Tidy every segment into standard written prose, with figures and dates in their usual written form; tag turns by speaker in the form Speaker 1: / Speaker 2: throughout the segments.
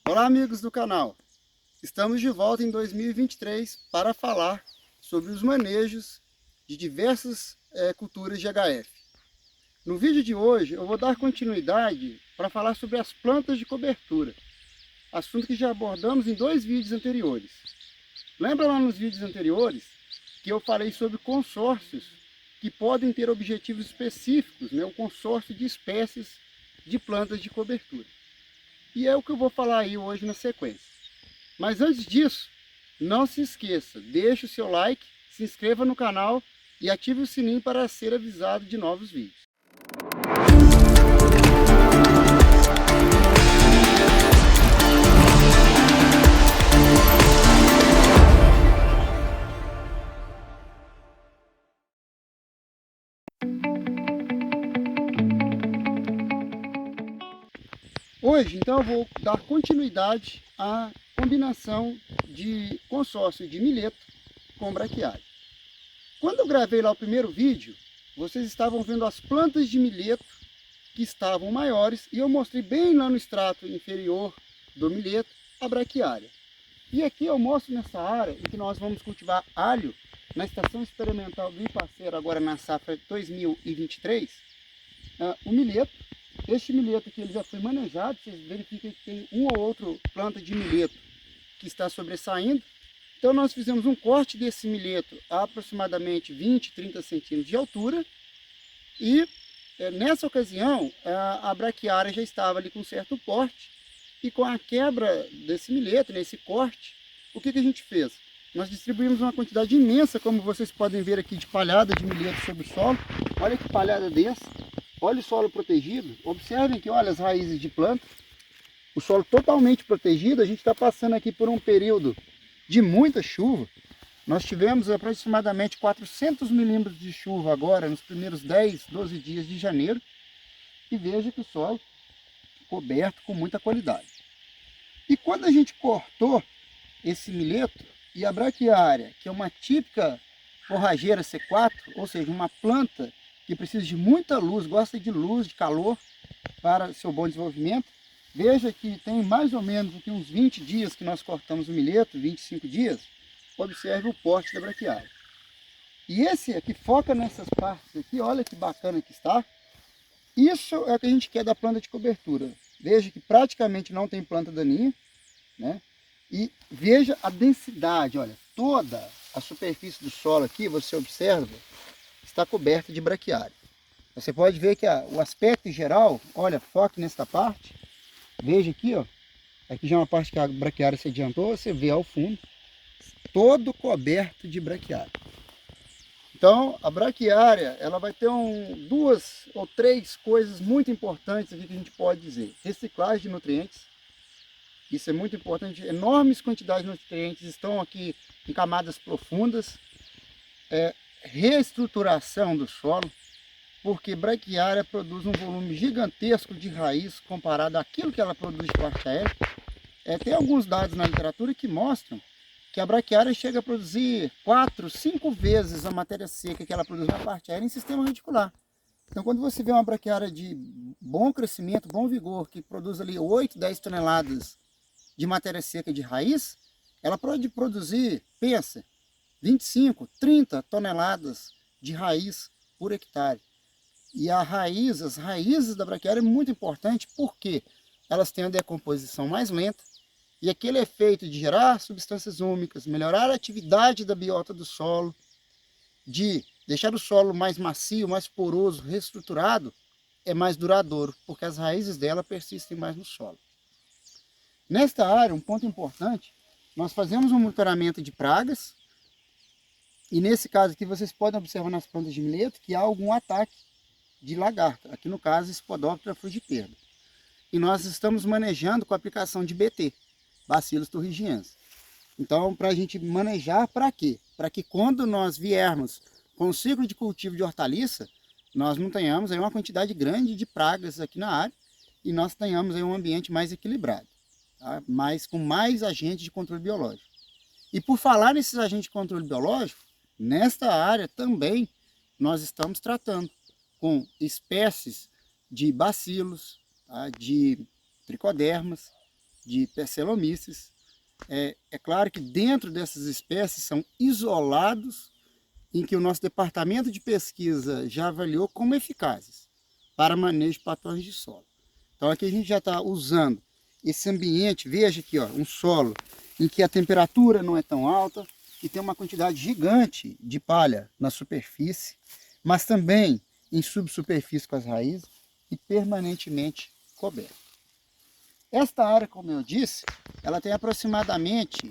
Speaker 1: Olá, amigos do canal! Estamos de volta em 2023 para falar sobre os manejos de diversas culturas de HF. No vídeo de hoje eu vou dar continuidade para falar sobre as plantas de cobertura, assunto que já abordamos em 2 vídeos anteriores. Lembra lá nos vídeos anteriores que eu falei sobre consórcios que podem ter objetivos específicos, o consórcio de espécies de plantas de cobertura. E é o que eu vou falar aí hoje na sequência. Mas antes disso, não se esqueça, deixe o seu like, se inscreva no canal e ative o sininho para ser avisado de novos vídeos. Hoje, então, eu vou dar continuidade à combinação de consórcio de milheto com braquiária. Quando eu gravei lá o primeiro vídeo, vocês estavam vendo as plantas de milheto que estavam maiores e eu mostrei bem lá no extrato inferior do milheto a braquiária. E aqui eu mostro nessa área em que nós vamos cultivar alho na estação experimental do Ipaceiro, agora na safra 2023, o milheto. Este milheto aqui ele já foi manejado, vocês verificam que tem uma ou outra planta de milheto que está sobressaindo. Então nós fizemos um corte desse milheto a aproximadamente 20, 30 centímetros de altura. E nessa ocasião a braquiária já estava ali com certo porte. E com a quebra desse milheto, nesse corte, o que a gente fez? Nós distribuímos uma quantidade imensa, como vocês podem ver aqui, de palhada de milheto sobre o solo. Olha que palhada dessa. Olha o solo protegido, observem que olha as raízes de planta, o solo totalmente protegido. A gente está passando aqui por um período de muita chuva. Nós tivemos aproximadamente 400 milímetros de chuva agora, nos primeiros 10, 12 dias de janeiro. E veja que o solo coberto com muita qualidade. E quando a gente cortou esse milheto e a braquiária, que é uma típica forrageira C4, ou seja, uma planta que precisa de muita luz, gosta de luz, de calor para seu bom desenvolvimento. Veja que tem mais ou menos aqui uns 20 dias que nós cortamos o milheto, 25 dias. Observe o porte da braquiária. E esse aqui foca nessas partes aqui, olha que bacana que está. Isso é o que a gente quer da planta de cobertura. Veja que praticamente não tem planta daninha, né? E veja a densidade, olha, toda a superfície do solo aqui, você observa, está coberta de braquiária. Você pode ver que o aspecto geral, olha, foque nesta parte, veja aqui, ó, aqui já é uma parte que a braquiária se adiantou, você vê ao fundo, todo coberto de braquiária. Então, a braquiária, ela vai ter 2 ou 3 coisas muito importantes aqui que a gente pode dizer. Reciclagem de nutrientes, isso é muito importante, enormes quantidades de nutrientes estão aqui em camadas profundas. Reestruturação do solo, porque braquiária produz um volume gigantesco de raiz comparado àquilo que ela produz de parte aérea. Tem alguns dados na literatura que mostram que a braquiária chega a produzir 4, 5 vezes a matéria seca que ela produz na parte aérea em sistema radicular. Então quando você vê uma braquiária de bom crescimento, bom vigor, que produz ali 8, 10 toneladas de matéria seca de raiz, ela pode produzir, pensa, 25, 30 toneladas de raiz por hectare. E as raízes da braquiária é muito importante porque elas têm a decomposição mais lenta e aquele efeito de gerar substâncias úmicas, melhorar a atividade da biota do solo, de deixar o solo mais macio, mais poroso, reestruturado, é mais duradouro, porque as raízes dela persistem mais no solo. Nesta área, um ponto importante, nós fazemos um monitoramento de pragas. E nesse caso aqui vocês podem observar nas plantas de milheto que há algum ataque de lagarta. Aqui no caso Spodoptera frugiperda. E nós estamos manejando com a aplicação de BT, Bacillus thuringiensis. Então para a gente manejar para quê? Para que quando nós viermos com o ciclo de cultivo de hortaliça, nós não tenhamos aí uma quantidade grande de pragas aqui na área e nós tenhamos aí um ambiente mais equilibrado, tá? Com mais agentes de controle biológico. E por falar nesses agentes de controle biológico, nesta área também nós estamos tratando com espécies de bacilos, tá? De tricodermas, de Persellomyces. É claro que dentro dessas espécies são isolados em que o nosso departamento de pesquisa já avaliou como eficazes para manejo de patógenos de solo. Então aqui a gente já está usando esse ambiente, veja aqui, ó, um solo em que a temperatura não é tão alta, que tem uma quantidade gigante de palha na superfície, mas também em subsuperfície com as raízes e permanentemente coberto. Esta área, como eu disse, ela tem aproximadamente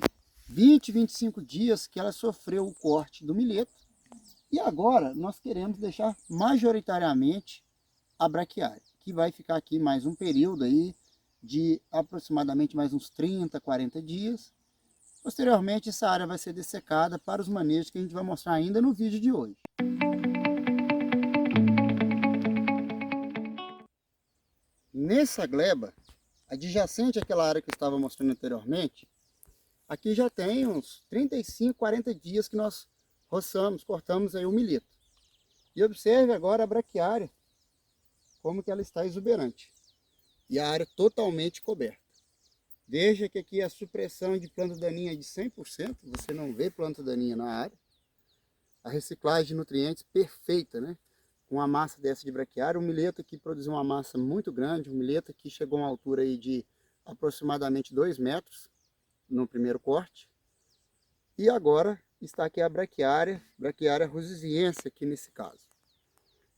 Speaker 1: 20, 25 dias que ela sofreu o corte do milheto e agora nós queremos deixar majoritariamente a braquiária, que vai ficar aqui mais um período aí de aproximadamente mais uns 30, 40 dias. Posteriormente, essa área vai ser dessecada para os manejos que a gente vai mostrar ainda no vídeo de hoje. Nessa gleba, adjacente àquela área que eu estava mostrando anteriormente, aqui já tem uns 35, 40 dias que nós roçamos, cortamos aí o milheto. E observe agora a braquiária, como que ela está exuberante. E a área totalmente coberta. Veja que aqui a supressão de planta daninha é de 100%, você não vê planta daninha na área. A reciclagem de nutrientes perfeita, né? Com uma massa dessa de braquiária, o milheto aqui produziu uma massa muito grande, o milheto aqui chegou a uma altura aí de aproximadamente 2 metros no primeiro corte. E agora está aqui a braquiária rosiziense aqui nesse caso.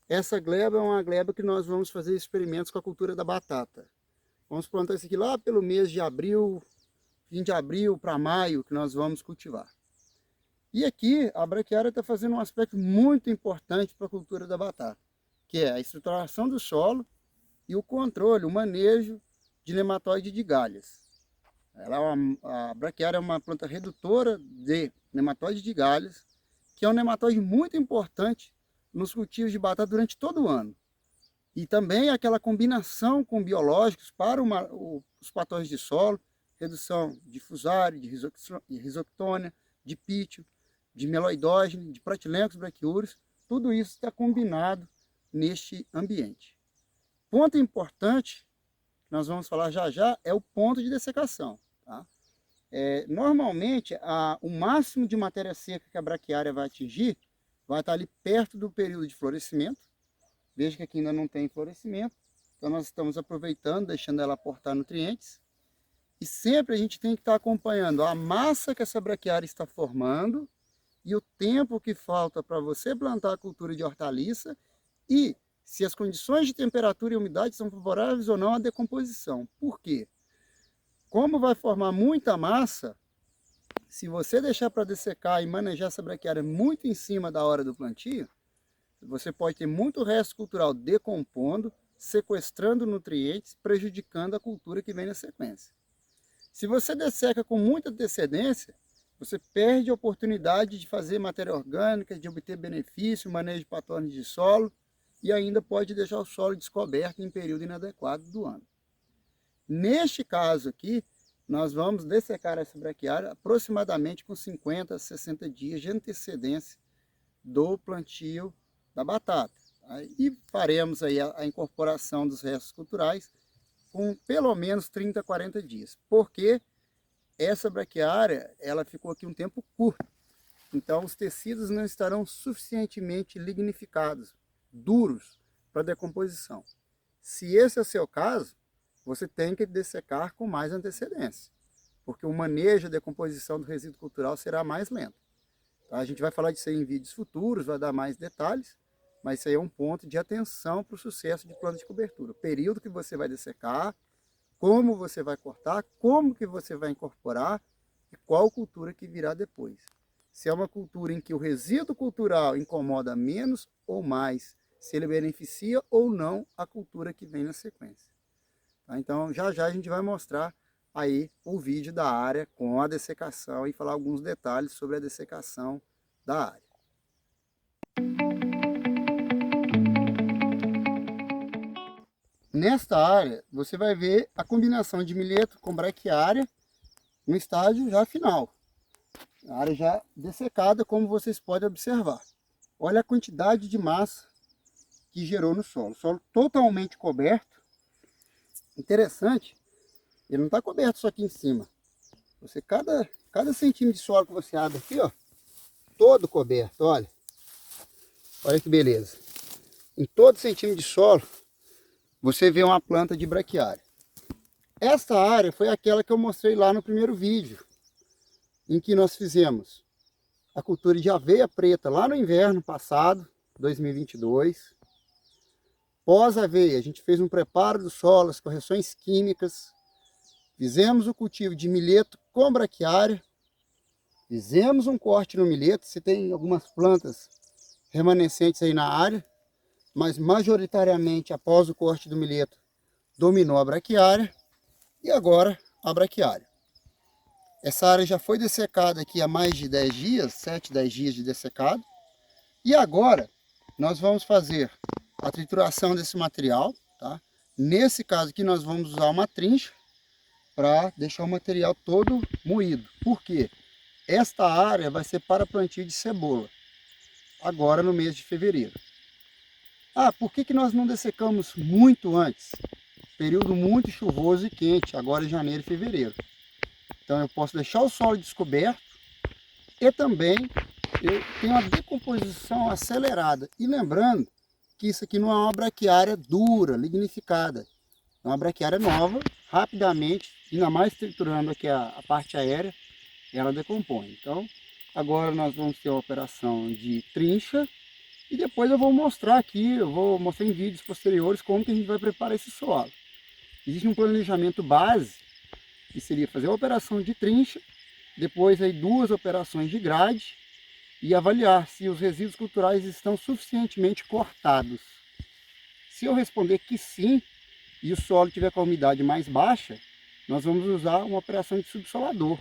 Speaker 1: Essa gleba é uma gleba que nós vamos fazer experimentos com a cultura da batata. Vamos plantar isso aqui lá pelo mês de abril, fim de abril para maio, que nós vamos cultivar. E aqui a braquiária está fazendo um aspecto muito importante para a cultura da batata, que é a estruturação do solo e o controle, o manejo de nematóide de galhas. A braquiária é uma planta redutora de nematóide de galhas, que é um nematóide muito importante nos cultivos de batata durante todo o ano. E também aquela combinação com biológicos para os patógenos de solo, redução de fusário, de risoctônia, de pítio, de meloidógeno, de protilencos braquiúrios, tudo isso está combinado neste ambiente. Ponto importante, que nós vamos falar já já, é o ponto de dessecação. Tá? Normalmente, o máximo de matéria seca que a braquiária vai atingir vai estar ali perto do período de florescimento. Veja que aqui ainda não tem florescimento, então nós estamos aproveitando, deixando ela aportar nutrientes. E sempre a gente tem que estar acompanhando a massa que essa braquiária está formando e o tempo que falta para você plantar a cultura de hortaliça e se as condições de temperatura e umidade são favoráveis ou não à decomposição. Por quê? Como vai formar muita massa, se você deixar para dessecar e manejar essa braquiária muito em cima da hora do plantio, você pode ter muito resto cultural decompondo, sequestrando nutrientes, prejudicando a cultura que vem na sequência. Se você desseca com muita antecedência, você perde a oportunidade de fazer matéria orgânica, de obter benefício, manejo de patógenos de solo e ainda pode deixar o solo descoberto em período inadequado do ano. Neste caso aqui, nós vamos dessecar essa braquiária aproximadamente com 50 a 60 dias de antecedência do plantio da batata. E faremos aí a incorporação dos restos culturais com pelo menos 30 a 40 dias. Porque essa braquiária, ela ficou aqui um tempo curto. Então os tecidos não estarão suficientemente lignificados, duros para decomposição. Se esse é o seu caso, você tem que dessecar com mais antecedência. Porque o manejo e a decomposição do resíduo cultural será mais lento. Tá? A gente vai falar disso aí em vídeos futuros, vai dar mais detalhes. Mas isso aí é um ponto de atenção para o sucesso de planta de cobertura. O período que você vai dessecar, como você vai cortar, como que você vai incorporar e qual cultura que virá depois. Se é uma cultura em que o resíduo cultural incomoda menos ou mais, se ele beneficia ou não a cultura que vem na sequência. Tá? Então já já a gente vai mostrar aí o vídeo da área com a dessecação e falar alguns detalhes sobre a dessecação da área. Nesta área, você vai ver a combinação de milheto com braquiária no estágio já final. A área já dessecada, como vocês podem observar. Olha a quantidade de massa que gerou no solo. Solo totalmente coberto. Interessante Ele não está coberto só aqui em cima. Cada centímetro de solo que você abre aqui, ó, todo coberto, olha. Olha que beleza. Em todo centímetro de solo, você vê uma planta de braquiária. Esta área foi aquela que eu mostrei lá no primeiro vídeo, em que nós fizemos a cultura de aveia preta lá no inverno passado, 2022. Pós-aveia, a gente fez um preparo do solo, as correções químicas, fizemos o cultivo de milheto com braquiária, fizemos um corte no milheto. Você tem algumas plantas remanescentes aí na área, mas majoritariamente após o corte do milheto dominou a braquiária e agora a braquiária. Essa área já foi dessecada aqui há mais de 10 dias, 7, 10 dias de dessecado. E agora nós vamos fazer a trituração desse material, tá? Nesse caso aqui nós vamos usar uma trincha para deixar o material todo moído. Por quê? Esta área vai ser para plantio de cebola, agora no mês de fevereiro. Ah, por que nós não dessecamos muito antes? Período muito chuvoso e quente, agora em janeiro e fevereiro. Então eu posso deixar o solo descoberto e também eu tenho uma decomposição acelerada. E lembrando que isso aqui não é uma braquiária dura, lignificada. É uma braquiária nova, rapidamente, ainda mais triturando aqui a parte aérea, ela decompõe. Então agora nós vamos ter uma operação de trincha e depois eu vou mostrar aqui, eu vou mostrar em vídeos posteriores como que a gente vai preparar esse solo. Existe um planejamento base, que seria fazer a operação de trincha, depois aí 2 operações de grade e avaliar se os resíduos culturais estão suficientemente cortados. Se eu responder que sim, e o solo tiver com a umidade mais baixa, nós vamos usar uma operação de subsolador.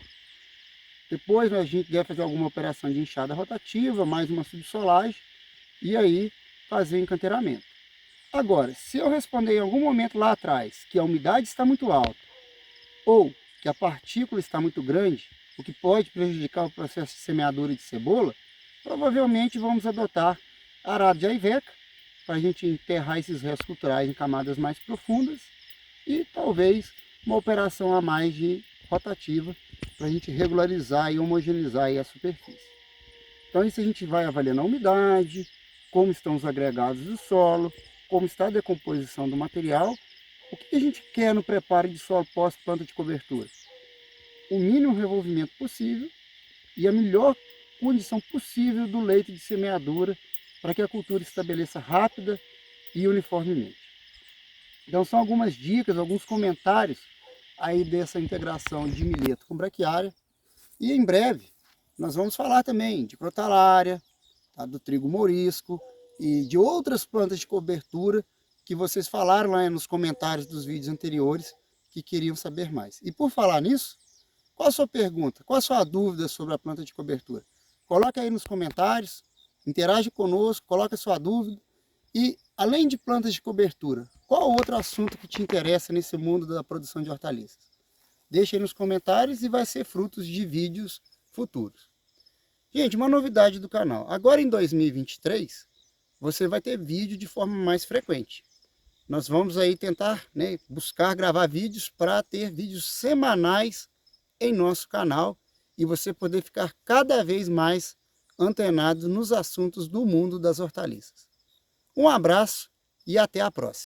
Speaker 1: Depois a gente deve fazer alguma operação de enxada rotativa, mais uma subsolagem, e aí fazer encanteiramento. Agora, se eu responder em algum momento lá atrás que a umidade está muito alta, ou que a partícula está muito grande, o que pode prejudicar o processo de semeadura de cebola, provavelmente vamos adotar arado de aiveca, para a gente enterrar esses restos culturais em camadas mais profundas, e talvez uma operação a mais de rotativa, para a gente regularizar e homogeneizar aí a superfície. Então isso a gente vai avaliando a umidade, como estão os agregados do solo, como está a decomposição do material. O que a gente quer no preparo de solo pós-planta de cobertura? O mínimo revolvimento possível e a melhor condição possível do leito de semeadura para que a cultura estabeleça rápida e uniformemente. Então são algumas dicas, alguns comentários aí dessa integração de milheto com braquiária. E em breve nós vamos falar também de crotalária, tá, do trigo mourisco e de outras plantas de cobertura que vocês falaram lá nos comentários dos vídeos anteriores que queriam saber mais. E por falar nisso, qual a sua pergunta? Qual a sua dúvida sobre a planta de cobertura? Coloque aí nos comentários, interage conosco, coloque a sua dúvida. E além de plantas de cobertura, qual outro assunto que te interessa nesse mundo da produção de hortaliças? Deixe aí nos comentários e vai ser frutos de vídeos futuros. Gente, uma novidade do canal. Agora em 2023, você vai ter vídeo de forma mais frequente. Nós vamos aí tentar, buscar gravar vídeos para ter vídeos semanais em nosso canal e você poder ficar cada vez mais antenado nos assuntos do mundo das hortaliças. Um abraço e até a próxima.